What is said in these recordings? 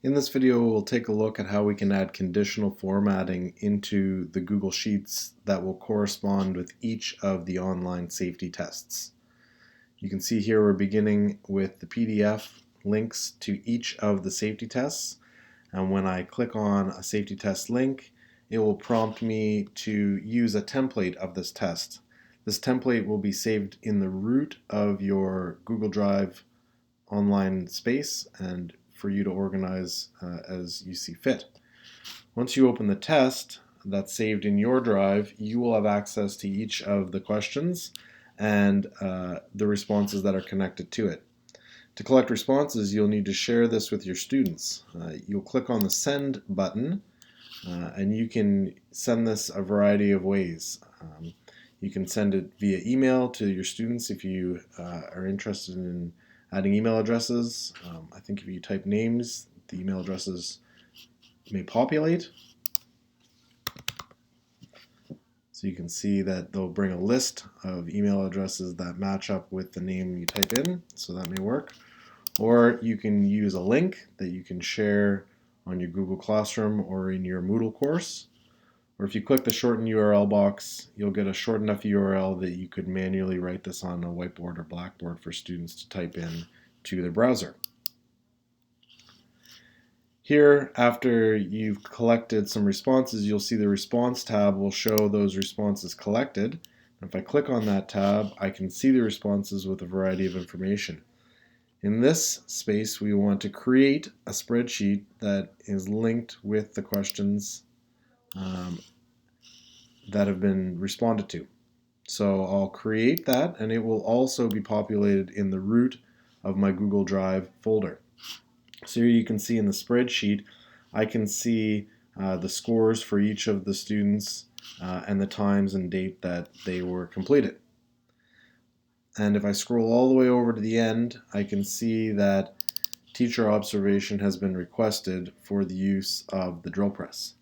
In this video, we'll take a look at how we can add conditional formatting into the Google Sheets that will correspond with each of the online safety tests. You can see here we're beginning with the PDF links to each of the safety tests, and when I click on a safety test link, it will prompt me to use a template of this test. This template will be saved in the root of your Google Drive online space and for you to organize as you see fit. Once you open the test that's saved in your drive, you will have access to each of the questions and the responses that are connected to it. To collect responses, you'll need to share this with your students. You'll click on the Send button, and you can send this a variety of ways. You can send it via email to your students if you are interested in adding email addresses. I think if you type names, the email addresses may populate. So you can see that they'll bring a list of email addresses that match up with the name you type in, so that may work. Or you can use a link that you can share on your Google Classroom or in your Moodle course. Or if you click the shorten URL box, you'll get a short enough URL that you could manually write this on a whiteboard or blackboard for students to type in to their browser. Here, after you've collected some responses, you'll see the response tab will show those responses collected. If I click on that tab, I can see the responses with a variety of information. In this space, we want to create a spreadsheet that is linked with the questions that have been responded to. So I'll create that, and it will also be populated in the root of my Google Drive folder. So here you can see in the spreadsheet, I can see the scores for each of the students and the times and date that they were completed. And if I scroll all the way over to the end, I can see that teacher observation has been requested for the use of the drill press.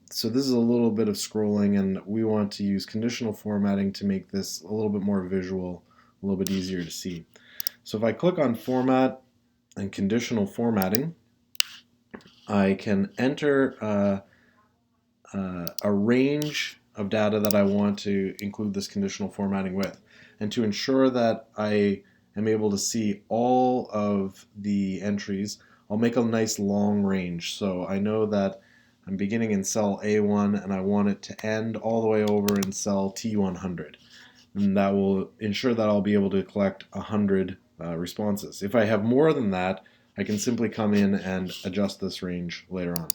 So this is a little bit of scrolling, and we want to use conditional formatting to make this a little bit more visual, a little bit easier to see. So if I click on Format and Conditional Formatting, I can enter a range of data that I want to include this conditional formatting with. And to ensure that I am able to see all of the entries, I'll make a nice long range. So I know that I'm beginning in cell A1 and I want it to end all the way over in cell T100. And that will ensure that I'll be able to collect 100 responses. If I have more than that, I can simply come in and adjust this range later on.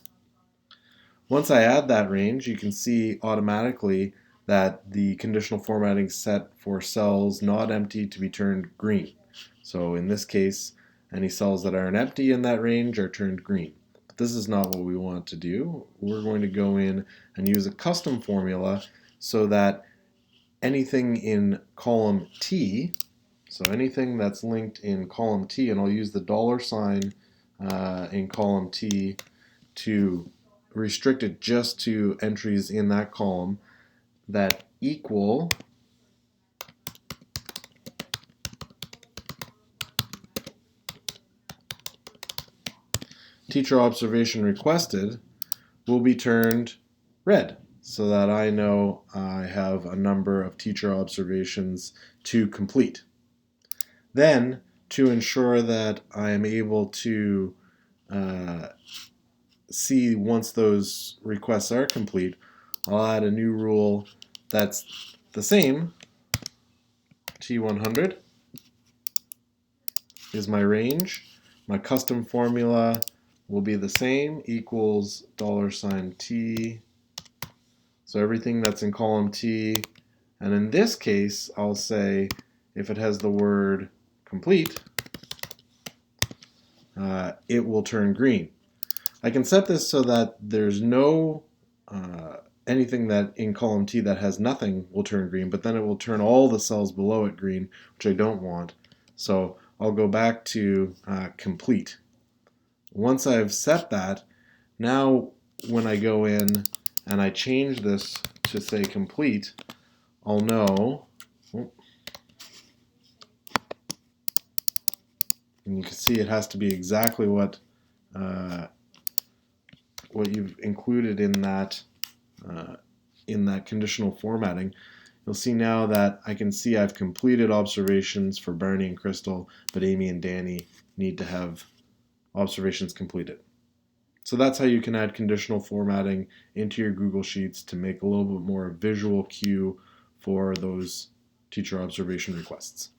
Once I add that range, you can see automatically that the conditional formatting is set for cells not empty to be turned green. So in this case, any cells that aren't empty in that range are turned green. But this is not what we want to do. We're going to go in and use a custom formula so that anything in column T, so anything that's linked in column T, and I'll use the $sign in column T to restrict it just to entries in that column that equal teacher observation requested will be turned red, so that I know I have a number of teacher observations to complete. Then, to ensure that I am able to see once those requests are complete, I'll add a new rule that's the same. T100 is my range. My custom formula will be the same, equals $T. So everything that's in column T, and in this case, I'll say if it has the word complete, it will turn green. I can set this so that there's no anything that in column T that has nothing will turn green, but then it will turn all the cells below it green, which I don't want. So I'll go back to complete. Once I've set that, now when I go in and I change this to say complete, I'll know, and you can see it has to be exactly what what you've included in that conditional formatting, you'll see now that I can see I've completed observations for Barney and Crystal, but Amy and Danny need to have observations completed. So that's how you can add conditional formatting into your Google Sheets to make a little bit more visual cue for those teacher observation requests.